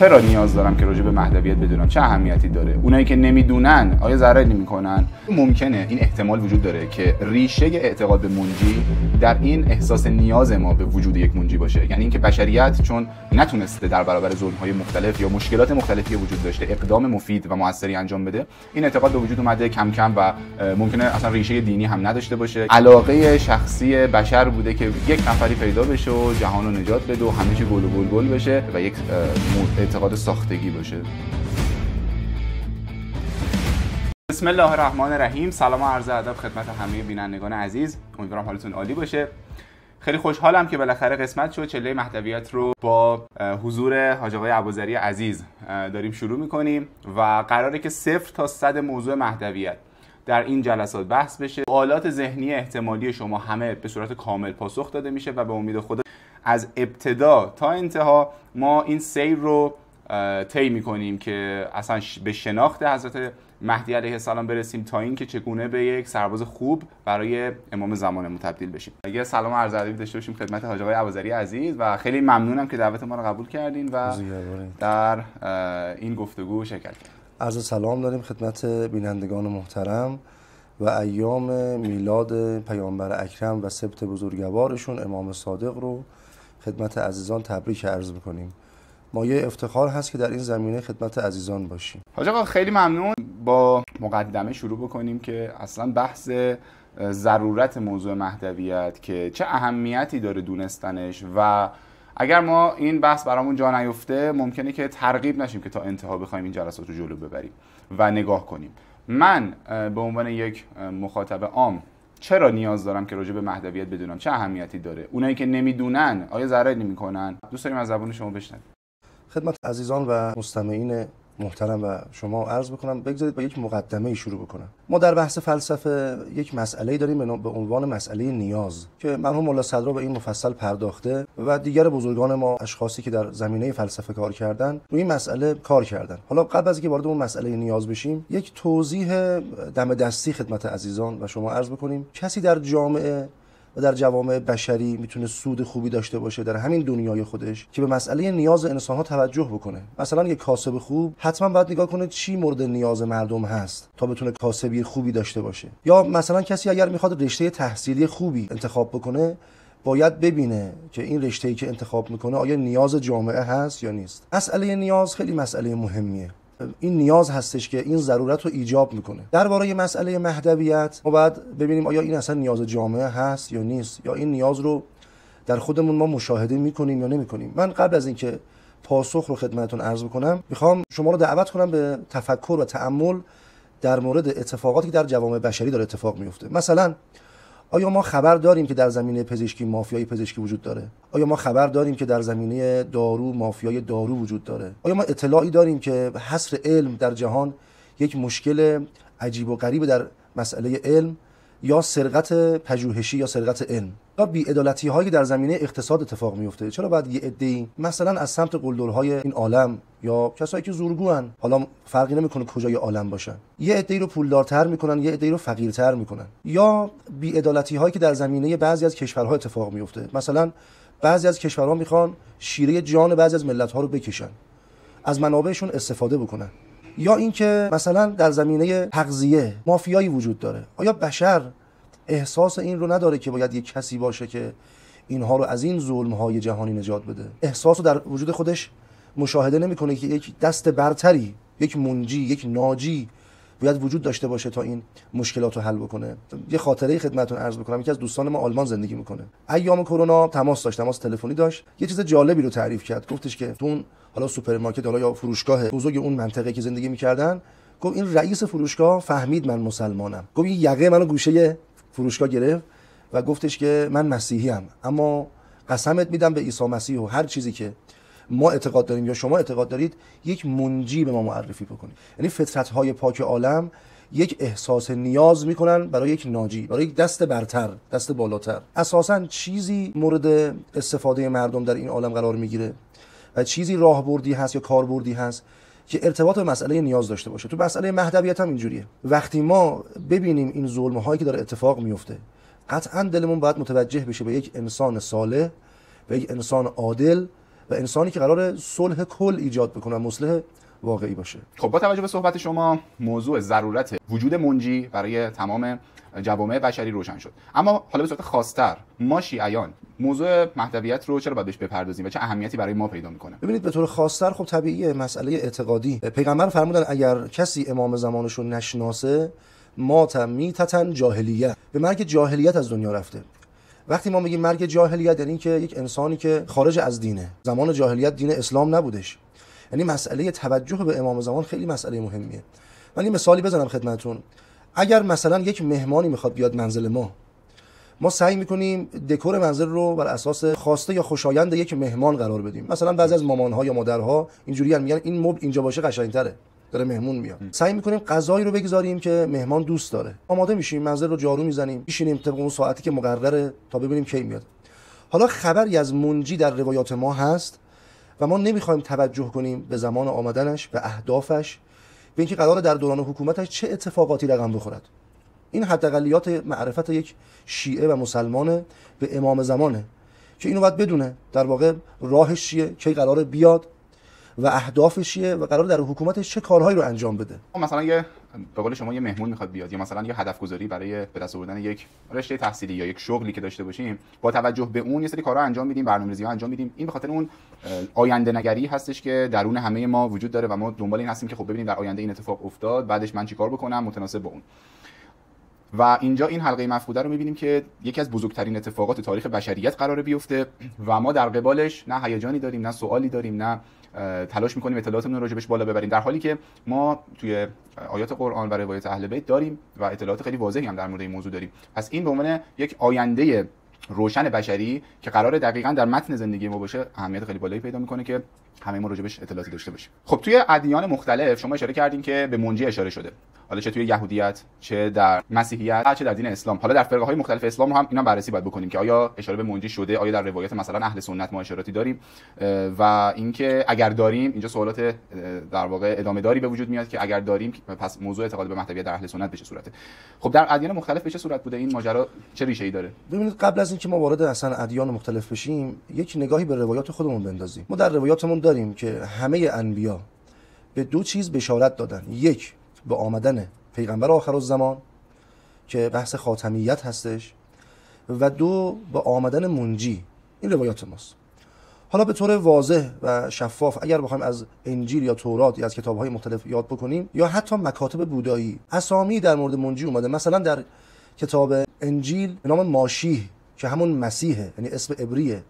چرا نیاز دارم که راجع به مهدویت بدونم؟ چه اهمیتی داره؟ اونایی که نمیدونن آیا ضرری نمیکنن؟ ممکنه این احتمال وجود داره که ریشه اعتقاد به منجی در این احساس نیاز ما به وجود یک منجی باشه. یعنی اینکه بشریت چون نتونسته در برابر ظلم‌های مختلف یا مشکلات مختلفی وجود داشته اقدام مفید و موثری انجام بده، این اعتقاد به وجود اومده کم کم و ممکنه اصلا ریشه دینی هم نداشته باشه. علاقه شخصی بشر بوده که یک نفری پیدا بشه و جهان رو نجات بده و همه چی گل و بلبل بشه و یک اعتقاد ساختگی باشه. بسم الله الرحمن الرحیم. سلام و عرض ادب خدمت همه بینندگان عزیز. امیدوارم حالتون عالی باشه. خیلی خوشحالم که بالاخره قسمت شد چله مهدویت رو با حضور حاج آقای ابوذری عزیز داریم شروع میکنیم و قراره که 0 تا 100 موضوع مهدویت در این جلسات بحث بشه. سوالات ذهنی احتمالی شما همه به صورت کامل پاسخ داده میشه و به امید خدا از ابتدا تا انتها ما این سیر رو طی میکنیم که اصلا به شناخت حضرت مهدی علیه السلام برسیم تا اینکه چگونه به یک سرباز خوب برای امام زمانمون تبدیل بشیم. یه سلام و عرض ادب داشته باشیم خدمت حاج آقای ابوذری عزیز و خیلی ممنونم که دعوت ما رو قبول کردین و در این گفتگو شرکت کردین. عرض سلام داریم خدمت بینندگان محترم و ایام میلاد پیامبر اکرم و سبت بزرگوارشون امام صادق رو خدمت عزیزان تبریک عرض می‌کنیم. مایه افتخار هست که در این زمینه خدمت عزیزان باشیم. حاج آقا خیلی ممنون. با مقدمه شروع بکنیم که اصلا بحث ضرورت موضوع مهدویت که چه اهمیتی داره دونستنش و اگر ما این بحث برامون جا نیفته ممکنه که ترغیب نشیم که تا انتها بخوایم این جلسات رو جلو ببریم و نگاه کنیم. من به عنوان یک مخاطب عام چرا نیاز دارم که راجع به مهدویت بدونم؟ چه اهمیتی داره؟ اونایی که نمیدونن آیا ضرری نمیکنن؟ دوست داریم از زبان شما بشنویم. خدمت عزیزان و مستمعین محترم و شما عرض بکنم بگذارید با یک مقدمه شروع بکنم. ما در بحث فلسفه یک مسئله داریم به عنوان مسئله نیاز که مرحوم ملا صدرا به این مفصل پرداخته و دیگر بزرگان ما اشخاصی که در زمینه فلسفه کار کردن روی این مسئله کار کردن. حالا قبل از اینکه وارد اون مسئله نیاز بشیم یک توضیح دم دستی خدمت عزیزان و شما عرض بکنیم. کسی در جامعه و در جوامع بشری میتونه سود خوبی داشته باشه در همین دنیای خودش که به مسئله نیاز انسان‌ها توجه بکنه. مثلا یک کاسب خوب حتما باید نگاه کنه چی مورد نیاز مردم هست تا بتونه کاسبی خوبی داشته باشه. یا مثلا کسی اگر میخواد رشته تحصیلی خوبی انتخاب بکنه باید ببینه که این رشته‌ای که انتخاب میکنه آیا نیاز جامعه هست یا نیست. مسئله نیاز خیلی مسئله مهمیه. این نیاز هستش که این ضرورت رو ایجاب میکنه. درباره مسئله مهدویت ما باید ببینیم آیا این اصلا نیاز جامعه هست یا نیست، یا این نیاز رو در خودمون ما مشاهده میکنیم یا نمیکنیم. من قبل از اینکه پاسخ رو خدمتتون عرض بکنم میخوام شما رو دعوت کنم به تفکر و تأمل در مورد اتفاقاتی که در جوامع بشری داره اتفاق میفته. مثلا آیا ما خبر داریم که در زمینه پزشکی مافیای پزشکی وجود داره؟ آیا ما خبر داریم که در زمینه دارو مافیای دارو وجود داره؟ آیا ما اطلاعی داریم که حصر علم در جهان یک مشکل عجیب و غریب در مسئله علم یا سرقت پژوهشی یا سرقت علم یا بی‌عدالتی‌هایی در زمینه اقتصاد اتفاق میفته؟ چرا باید یه عده‌ای مثلا از سمت قلدرهای این عالم یا کسایی که زورگوان، حالا فرقی نمیکنه کجای عالم باشن، یه عده‌ای رو پولدارتر میکنن، یه عده‌ای رو فقیرتر میکنن؟ یا بی‌عدالتی‌هایی که در زمینه بعضی از کشورها اتفاق میفته؟ مثلا بعضی از کشورها میخوان شیره جان بعضی از ملت‌ها رو بکشن، از منابعشون استفاده بکنن. یا اینکه مثلا در زمینه تغذیه مافیایی وجود داره. آیا بشر احساس این رو نداره که باید یک کسی باشه که اینها رو از این ظلم‌های جهانی نجات بده؟ احساس رو در وجود خودش مشاهده نمی‌کنه که یک دست برتری، یک منجی، یک ناجی باید وجود داشته باشه تا این مشکلات رو حل بکنه؟ یه خاطره خدمتتون عرض بکنم. یکی از دوستان ما آلمان زندگی میکنه. ایام کرونا تماس تلفنی داشت. یه چیز جالبی رو تعریف کرد. گفتش که تو حالا سوپرمارکت حالا یا فروشگاه بزرگ اون منطقه که زندگی میکردن، گفت این رئیس فروشگاه فهمید من مسلمانم. گفت این یقه منو گوشه فروشگاه گرفت و گفتش که من مسیحی ام، اما قسمت میدم به عیسی مسیح و هر چیزی که ما اعتقاد داریم یا شما اعتقاد دارید یک منجی به ما معرفی بکنید. یعنی فطرت‌های پاک عالم یک احساس نیاز میکنن برای یک ناجی، برای یک دست برتر، دست بالاتر. اساساً چیزی مورد استفاده مردم در این عالم قرار میگیره و چیزی راهبردی هست یا کاربردی هست که ارتباط به مسئله نیاز داشته باشه. تو مسئله مهدویت هم اینجوریه. وقتی ما ببینیم این ظلم‌هایی که داره اتفاق میفته، قطعاً دلمون باید متوجه بشه به یک انسان صالح، به یک انسان عادل و انسانی که قرار صلح کل ایجاد بکنه، مصلح واقعی باشه. خب با توجه به صحبت شما موضوع ضرورت وجود منجی برای تمام جوامع بشری روشن شد. اما حالا به صورت خاص‌تر ما شیعیان موضوع مهدویت رو چرا باید بهش بپردازیم و چه اهمیتی برای ما پیدا میکنه؟ ببینید به طور خاص‌تر خب طبیعیه، مسئله اعتقادی. پیغمبر فرمودن اگر کسی امام زمانش رو نشناسه مات میتتن جاهلیه، به مرگ جاهلیت از دنیا رفته. وقتی ما میگیم مرگ جاهلیت یعنی که یک انسانی که خارج از دینه، زمان جاهلیت دین اسلام نبودش. یعنی مسئله توجه به امام زمان خیلی مسئله مهمیه. من این مثالی بزنم خدمتتون. اگر مثلا یک مهمانی میخواد بیاد منزل ما سعی میکنیم دکور منزل رو بر اساس خواسته یا خوشایند یک مهمان قرار بدیم. مثلا بعضی از مامان‌ها یا مادرها اینجوریان، میگن این مبل اینجا باشه قشنگ‌تره، داره مهمون میاد. سعی میکنیم غذایی رو بگذاریم که مهمان دوست داره. آماده میشیم، منزل رو جارو میزنیم، میشینیم طبق اون ساعتی که مقرره تا ببینیم کی میاد. حالا خبری از منجی در روایات ما هست و ما نمیخوایم توجه کنیم به زمان آمدنش، به اهدافش، به اینکه قراره در دوران حکومتش چه اتفاقاتی رقم بخورد. این حداقلیات معرفت یک شیعه و مسلمان به امام زمانه که اینو باید بدونه در واقع راهش چیه، کی قراره بیاد و اهدافش چیه و قراره در حکومتش چه کارهایی رو انجام بده. مثلا یه به قول شما یه مهمون میخواد بیاد یا مثلا یه هدف گذاری برای به دست آوردن یک رشته تحصیلی یا یک شغلی که داشته باشیم، با توجه به اون یه سری کارها انجام میدیم، برنامه‌ریزی‌ها انجام میدیم. این به خاطر اون آینده نگری هستش که درون همه ما وجود داره و ما دنبال این هستیم که خب ببینیم در آینده این اتفاق افتاد، بعدش من چیکار بکنم متناسب با اون. و اینجا این حلقه مفقوده رو می‌بینیم که یکی از بزرگترین اتفاقات تاریخ بشریت قراره بیفته و ما در قبالش نه هیجانی داریم، نه سوالی داریم، نه تلاش می‌کنیم اطلاعاتمون رو راجبش بالا ببریم، در حالی که ما توی آیات قرآن و روایت اهل بیت داریم و اطلاعات خیلی واضحی هم در مورد این موضوع داریم. پس این به عنوان یک آینده روشن بشری که قراره دقیقاً در متن زندگی ما باشه اهمیت خیلی بالایی پیدا می‌کنه که همه ما راجبش اطلاعاتی داشته باشیم. خب توی ادیان مختلف شما اشاره کردین که به منجی اشاره شده، حالا چه توی یهودیت، چه در مسیحیت، چه در دین اسلام. حالا در فرقه‌های مختلف اسلام رو هم اینا بررسی باید بکنیم که آیا اشاره به منجی شده، آیا در روایت مثلا اهل سنت ما اشاراتی داریم و اینکه اگر داریم اینجا سوالات در واقع ادامه داری به وجود میاد که اگر داریم پس موضوع اعتقاد به مهدویت در اهل سنت به چه صورته. خب در ادیان مختلف به چه صورت بوده این ماجرا، چه ریشه‌ای داره؟ ببینید قبل از اینکه ما وارد اصلا ادیان مختلف بشیم یک نگاهی به روایات خودمون بندازیم. ما در روایاتمون داریم که همه انبیا به دو چیز بشارت دادن، یک به آمدن پیغمبر آخرالزمان که بحث خاتمیت هستش و دو به آمدن منجی. این روایات ماست. حالا به طور واضح و شفاف اگر بخوایم از انجیل یا تورات یا از کتاب‌های مختلف یاد بکنیم یا حتی مکاتب بودایی اسامی در مورد منجی اومده. مثلا در کتاب انجیل به نام ماشیح که همون مسیحه، یعنی اسم عبریه،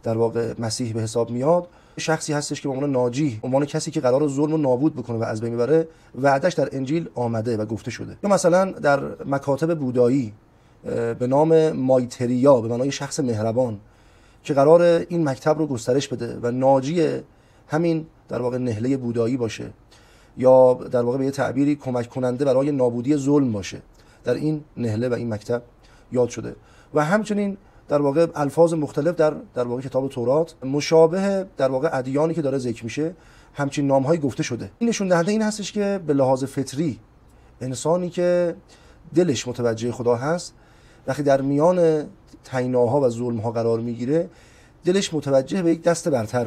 در واقع مسیح به حساب میاد، شخصی هستش که به عنوان ناجی، عنوان کسی که قرار ظلم رو نابود بکنه و از بین ببره، وعدش در انجیل آمده و گفته شده. یا مثلا در مکاتب بودایی به نام مایتریا به معنای شخص مهربان که قرار این مکتب رو گسترش بده و ناجی همین در واقع نهله بودایی باشه یا در واقع به یه تعبیری کمک کننده برای نابودی ظلم باشه، در این نهله و این مکتب یاد شده. و همچنین در واقع الفاظ مختلف در واقع کتاب تورات مشابه در واقع ادیانی که داره ذکر میشه همچین نام‌هایی گفته شده. این نشون دهنده این هستش که به لحاظ فطری انسانی که دلش متوجه خدا هست وقتی در میان طعنه‌ها و ظلم‌ها قرار میگیره دلش متوجه به یک دست برتر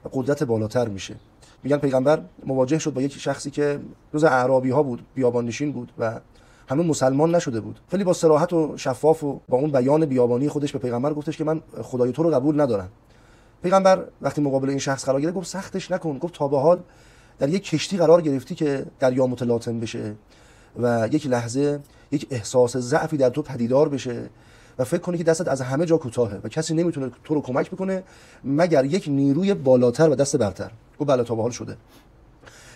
و قدرت بالاتر میشه. میگن پیغمبر مواجه شد با یک شخصی که جز اعرابی‌ها بود، بیابان نشین بود و هنوز مسلمان نشده بود. خیلی با صراحت و شفاف و با اون بیان بیابانی خودش به پیغمبر گفتش که من خدای تو رو قبول ندارم. پیغمبر وقتی مقابل این شخص قرار گرفت گفت سختش نکن، گفت تا به حال در یک کشتی قرار گرفتی که دریا متلاطم بشه و یک لحظه یک احساس ضعفی در تو پدیدار بشه و فکر کنی که دستت از همه جا کوتاهه و کسی نمیتونه تو رو کمک بکنه مگر یک نیروی بالاتر و دست برتر. او بله تا به حال شده.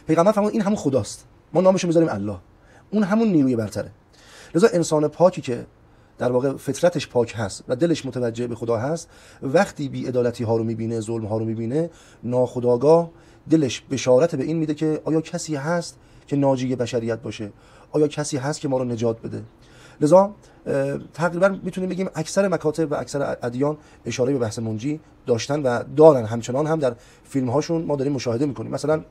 پیغمبر فرمود این همون خداست، ما نامش رو میذاریم الله، اون همون نیروی برتره. لذا انسان پاکی که در واقع فطرتش پاک هست و دلش متوجه به خدا هست وقتی بی‌عدالتی ها رو میبینه، ظلم ها رو میبینه، ناخودآگاه دلش بشارت به این میده که آیا کسی هست که ناجی بشریت باشه، آیا کسی هست که ما رو نجات بده. لذا تقریبا میتونیم بگیم اکثر مکاتب و اکثر ادیان اشاره به بحث منجی داشتن و دارن، همچنان هم در فیلم هاشون ما داریم مشاهده میکنیم. مثلا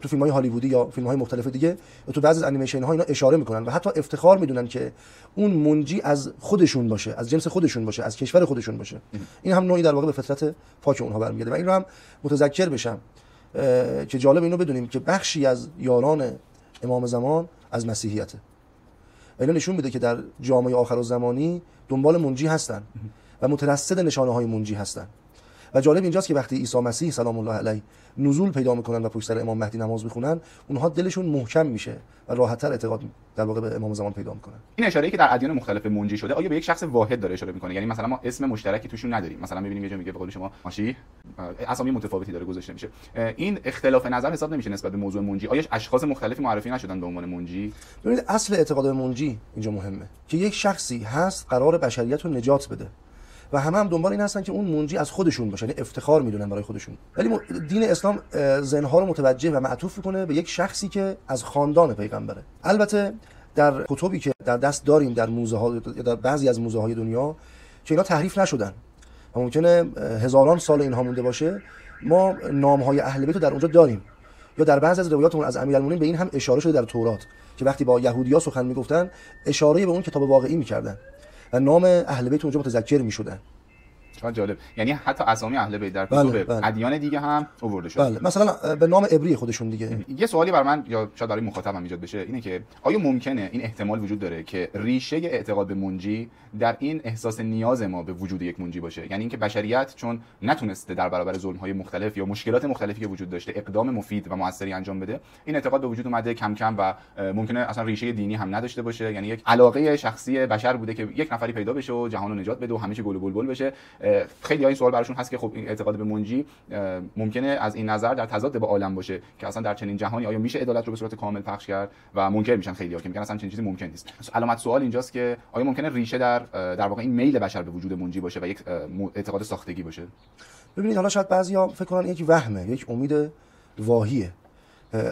تو فیلم‌های هالیوودی یا فیلم‌های مختلف دیگه تو بعضی از انیمیشن‌ها اینا اشاره میکنن و حتی افتخار میدونن که اون منجی از خودشون باشه، از جنس خودشون باشه، از کشور خودشون باشه. این هم نوعی در واقع به فطرت پاک اونها برمیگرده و این رو هم متذکر بشم که جالب اینو بدونیم که بخشی از یاران امام زمان از مسیحیته. اینا نشون میده که در جامعه آخرالزمانی دنبال منجی هستن و مترصد نشانه‌های منجی هستن. و جالب اینجاست که وقتی عیسی مسیح سلام الله علیه نزول پیدا میکنن و پشت سر امام مهدی نماز میخونن، اونها دلشون محکم میشه و راحت‌تر اعتقاد در واقع به امام زمان پیدا میکنن. این اشاره‌ای که در ادیان مختلف منجی شده آیا به یک شخص واحد داره اشاره میکنه؟ یعنی مثلا ما اسم مشترکی توشون نداریم، مثلا می‌بینیم یه جا میگه به قول شما ماشی، اسامی متفاوتی داره گذاشته میشه. این اختلاف نظر حساب نمیشه نسبت به موضوع منجی؟ آیا اشخاص مختلفی معرفی نشدن به عنوان منجی؟ ببینید اصل اعتقاد منجی اینجا مهمه که یک شخصی هست قرار بشریت رو نجات بده و هم دنبال این هستن که اون منجی از خودشون باشه، یعنی افتخار میدونن برای خودشون. ولی دین اسلام ذهن‌ها رو متوجه و معطوف میکنه به یک شخصی که از خاندان پیغمبره. البته در کتبی که در دست داریم در موزه ها یا در بعضی از موزه های دنیا که اینا تحریف نشدن و ممکنه هزاران سال اینها مونده باشه، ما نام‌های اهل بیت رو در اونجا داریم. یا در بعضی از روایاتمون از امیرالمومنین به این هم اشاره شده در تورات که وقتی با یهودی‌ها سخن میگفتن اشاره به اون کتاب واقعی میکردن و نام اهل بیت اونجا متذکر میشدن. چقدر جالب. یعنی حتی اسامی اهل بیت در کتب ادیان دیگه هم آورده شده. بله، مثلا به نام عبری خودشون دیگه. یه سوالی برای من یا شاید برای مخاطبم ایجاد بشه اینه که آیا ممکنه این احتمال وجود داره که ریشه اعتقاد به منجی در این احساس نیاز ما به وجود یک منجی باشه؟ یعنی اینکه بشریت چون نتونسته در برابر ظلم‌های مختلف یا مشکلات مختلفی که وجود داشته اقدام مفید و موثری انجام بده، این اعتقاد به وجود اومده کم کم و ممکنه اصلا ریشه دینی هم نداشته باشه، یعنی یک علاقه شخصی بشر بوده که یک نفری پیدا بشه و جهان رو نجات بده و همه چی گل و بلبل بشه. خیلی این سوال براشون هست که خب این اعتقاد به منجی ممکنه از این نظر در تضاد با عالم باشه که اصلا در چنین جهانی آیا میشه عدالت رو به صورت کامل پخش کرد و منکر میشن خیلی‌ها که میگن اصلا چنین چیزی ممکن نیست. علامت سوال اینجاست که آیا ممکنه ریشه در واقع این میل بشر به وجود منجی باشه و یک اعتقاد ساختگی باشه؟ ببینید حالا شاید بعضیا فکر کنن یک وهمه، یک امید واهیه،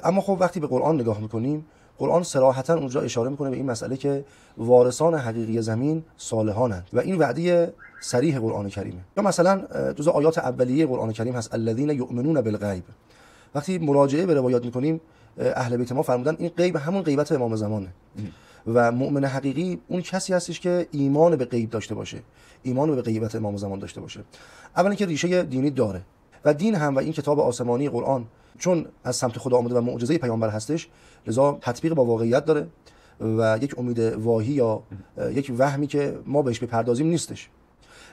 اما خب وقتی به قرآن نگاه میکنیم، قرآن صراحتاً اونجا اشاره میکنه به این مسئله که وارثان حقیقی زمین صالحانند و این وعده صریح قرآن کریمه. یا مثلا جزء آیات اولیه قرآن کریم هست الذین یؤمنون بالغیب. وقتی مراجعه به روایات میکنیم اهل بیت ما فرمودن این غیب همون غیبت امام زمانه و مؤمن حقیقی اون کسی هستش که ایمان به غیب داشته باشه، ایمان به غیبت امام زمان داشته باشه. اولا که ریشه دینی داره و دین هم و این کتاب آسمانی قرآن چون از سمت خدا آمده و معجزه پیامبر هستش، لذا تطبیق با واقعیت داره و یک امید واهی یا یک وهمی که ما بهش بپردازیم نیستش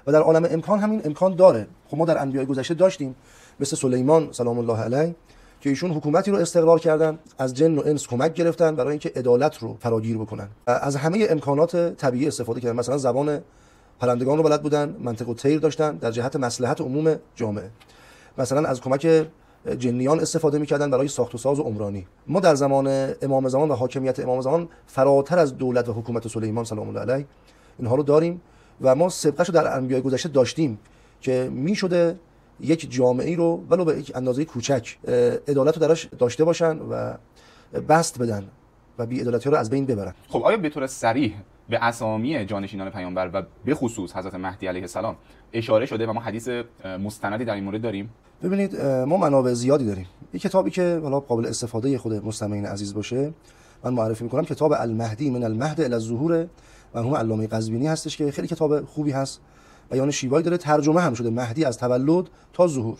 و در عالم امکان همین امکان داره. خب ما در انبیاء گذشته داشتیم مثل سلیمان سلام الله علیه که ایشون حکومتی رو استقرار کردن، از جن و انس کمک گرفتن برای اینکه عدالت رو فراگیر بکنن، از همه امکانات طبیعی استفاده کردن. مثلا زبان پرندگان رو بلد بودن، منطق و طیر داشتن در جهت مصلحت عموم جامعه. مثلا از کمک جنیان استفاده می‌کردن برای ساخت و ساز و عمرانی. ما در زمان امام زمان و حاکمیت امام زمان فراتر از دولت و حکومت سلیمان سلام الله علیه اینها رو داریم و ما سابقه‌شو در انبیاء گذشته داشتیم که میشده یک جامعه‌ای رو ولو به یک اندازه کوچک عدالت رو درش داشته باشن و بست بدن و بی‌عدالتی رو از بین ببرن. خب آیا به طور صریح به اسامی جانشینان پیامبر و به خصوص حضرت مهدی علیه السلام اشاره شده و ما حدیث مستندی در این مورد داریم؟ ببینید ما منابع زیادی داریم. یک کتابی که حالا قابل استفاده خود مستمعین عزیز باشه من معرفی می‌کنم، کتاب المهدی من المهد الی الظهور مرحوم علامه قزوینی هستش که خیلی کتاب خوبی هست، بیان شیوایی داره، ترجمه هم شده، مهدی از تولد تا ظهور.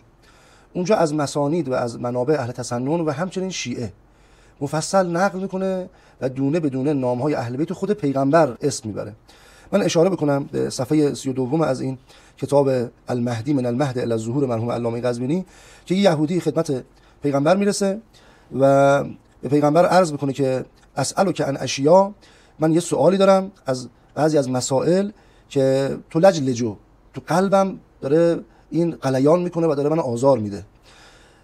اونجا از مسانید و از منابع اهل تسنن و همچنین شیعه مفصل نقل میکنه و دونه بدونه نام‌های اهل بیت خود پیغمبر اسم میبره. من اشاره بکنم به صفحه 32 از این کتاب المهدی من المهد الی الظهور مرحوم علامه قزوینی که یه یهودی خدمت پیغمبر میرسه و به پیغمبر عرض میکنه که اسألک عن اشیاء، من یه سوالی دارم از بعضی از مسائل که تو لجلجو تو قلبم داره این قلیان میکنه و داره من آزار میده.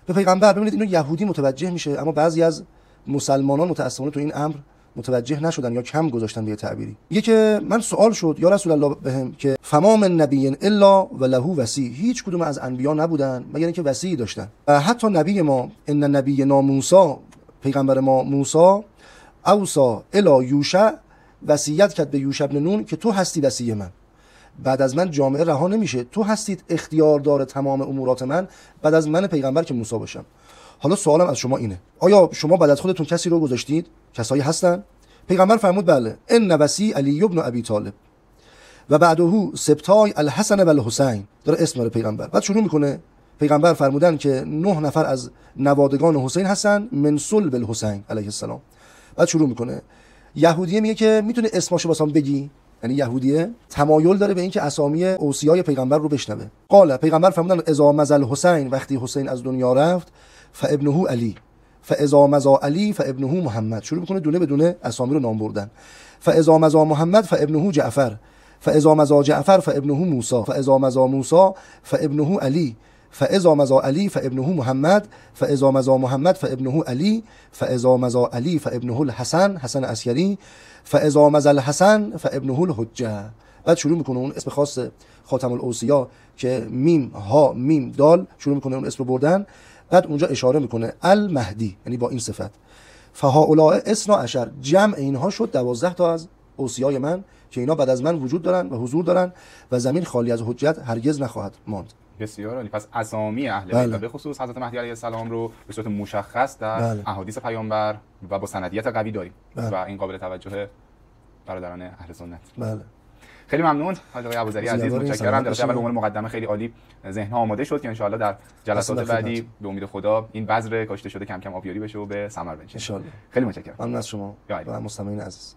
به پیغمبر ببینید اینو یهودی متوجه میشه، اما بعضی از مسلمانان متأسفانه تو این امر متوجه نشدن یا کم گذاشتن به تعبیری. یکی من سوال شد یا رسول الله بهم که فما من نبی الا وله وصی، هیچ کدوم از انبیا نبودن مگر اینکه وصی داشتن. حتی نبی ما ان نبینا موسی، پیغمبر ما موسی اوصا الی یوشع، وصیت کرد به یوشع بن نون که تو هستی وصی من، بعد از من جامعه رها نمیشه، تو هستید اختیار داره تمام امورات من بعد از من پیغمبر که موسی باشم. حالا سوالم از شما اینه، آیا شما بعد از خودتون کسی رو گذاشتید؟ کسایی هستن؟ پیغمبر فرمود بله، ان وصی علی ابن ابی طالب و بعده سبتای الحسن و الحسین. داره اسم داره پیغمبر. بعد شروع میکنه پیغمبر فرمودن که 9 نفر از نوادگان حسین هستن من صلب الحسین علیه السلام. بعد شروع میکنه یهودیه میگه که میتونه اسمشو واسم بگی؟ یعنی یهودیه تمایل داره به اینکه اسامی اوصیای پیغمبر رو بشنوه. قال پیغمبر فرمودن اذا مزل حسین، وقتی حسین از دنیا رفت، فابنه علی، فاذا مزا علی فابنه محمد. شروع میکنه دونه به دونه اسامی رو نام بردن. فاذا مزا محمد فابنه جعفر، فاذا مزا جعفر فابنه موسی، فاذا مزا موسی فابنه علی، فاذا مزا علی فابنه محمد، فاذا مزا محمد فابنه علی، فاذا مزا علی فابنه الحسن، حسن عسکری، فاذا مزا الحسن فابنه الحجه. بعد شروع میکنه اون اسم خاص خاتم الاوصیا که میم ها میم دال، شروع میکنه اون اسم بردن. بعد اونجا اشاره میکنه المهدی، یعنی با این صفت. فهؤلاء 12 جمع اینها شد 12 تا از اوصیای من که اینا بعد از من وجود دارن و حضور دارن و زمین خالی از حجت هرگز نخواهد ماند. بسیار عالی. پس اسامی اهل بیت به خصوص حضرت مهدی علیه السلام رو به صورت مشخص در احادیث پیامبر و با سندیت قوی داریم و این قابل توجه برادران اهل سنت. بله. خیلی ممنون حاج آقای ابوذری عزیز، متشکرم. در اول به عنوان مقدمه خیلی عالی ذهن‌ها آماده شد که ان شاءالله در جلسات بعدی به امید خدا این بذر کاشته شده کم کم آبیاری بشه و به ثمر بنشینه ان شاءالله. خیلی متشکرم. ممنون از شما و مستمعین عزیز.